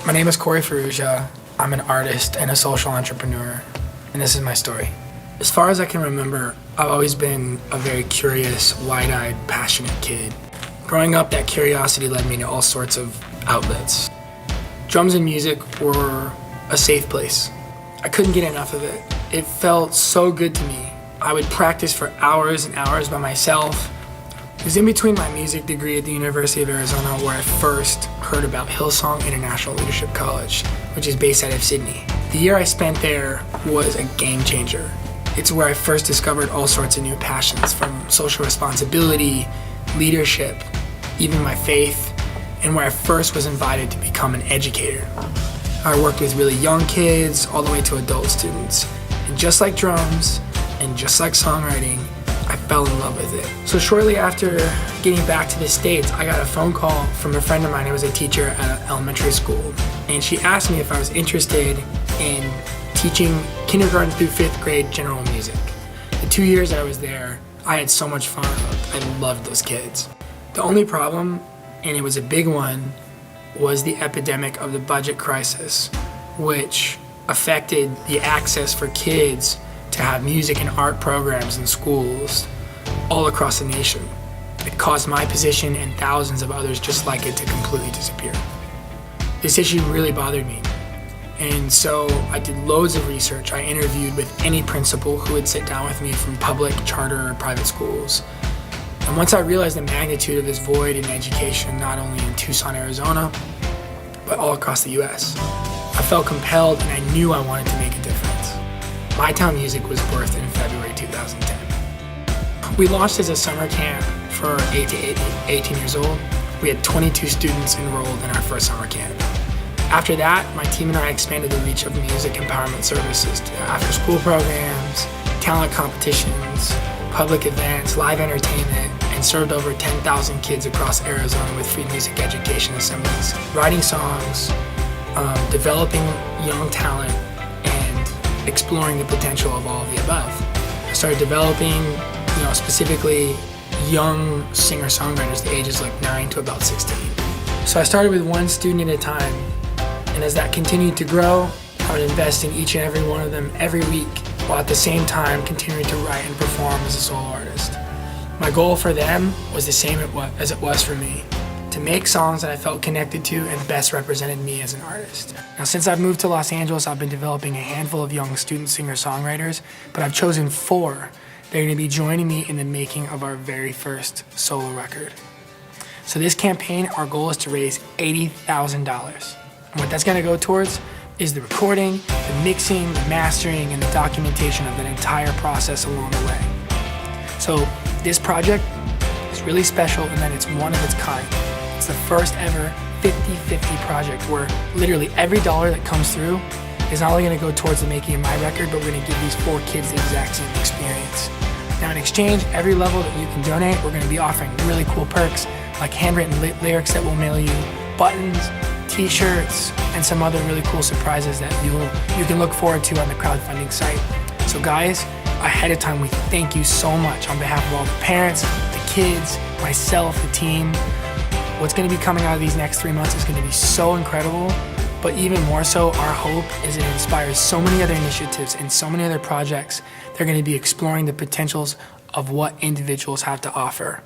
My name is Corey Ferrugia. I'm an artist and a social entrepreneur, and this is my story. As far as I can remember, I've always been a very curious, wide-eyed, passionate kid. Growing up, that curiosity led me to all sorts of outlets. Drums and music were a safe place. I couldn't get enough of it. It felt so good to me. I would practice for hours and hours by myself. It was in between my music degree at the University of Arizona where I first heard about Hillsong International Leadership College, which is based out of Sydney. The year I spent there was a game changer. It's where I first discovered all sorts of new passions, from social responsibility, leadership, even my faith, and where I first was invited to become an educator. I worked with really young kids all the way to adult students. And just like drums, and just like songwriting, I fell in love with it. So shortly after getting back to the States, I got a phone call from a friend of mine who was a teacher at an elementary school. And she asked me if I was interested in teaching kindergarten through 5th grade general music. The 2 years I was there, I had so much fun. I loved those kids. The only problem, and it was a big one, was the epidemic of the budget crisis, which affected the access for kids to have music and art programs in schools all across the nation. It caused my position and thousands of others just like it to completely disappear. This issue really bothered me. And so I did loads of research. I interviewed with any principal who would sit down with me from public, charter, or private schools. And once I realized the magnitude of this void in education, not only in Tucson, Arizona, but all across the US, I felt compelled and I knew I wanted to make a difference. MyTown Music was birthed in February 2010. We launched as a summer camp for 8 to 18 years old. We had 22 students enrolled in our first summer camp. After that, my team and I expanded the reach of music empowerment services to after-school programs, talent competitions, public events, live entertainment, and served over 10,000 kids across Arizona with free music education assemblies, writing songs, developing young talent, and exploring the potential of all of the above. I started developing, specifically young singer-songwriters, the ages like 9 to about 16. So I started with one student at a time, and as that continued to grow, I would invest in each and every one of them every week, while at the same time continuing to write and perform as a solo artist. My goal for them was the same as it was for me, to make songs that I felt connected to and best represented me as an artist. Now, since I've moved to Los Angeles, I've been developing a handful of young student singer-songwriters, but I've chosen 4 that are going to be joining me in the making of our very first solo record. So this campaign, our goal is to raise $80,000. And what that's going to go towards is the recording, the mixing, the mastering, and the documentation of that entire process along the way. So this project is really special in that it's one of its kind. It's the first ever 50-50 project where literally every dollar that comes through is not only going to go towards the making of my record, but we're going to give these 4 kids the exact same experience. Now in exchange, every level that you can donate, we're going to be offering really cool perks like handwritten lyrics that we'll mail you, buttons, t-shirts, and some other really cool surprises that you can look forward to on the crowdfunding site. So guys, ahead of time, we thank you so much on behalf of all the parents, the kids, myself, the team. What's going to be coming out of these next 3 months is going to be so incredible, but even more so, our hope is it inspires so many other initiatives and so many other projects. They're going to be exploring the potentials of what individuals have to offer.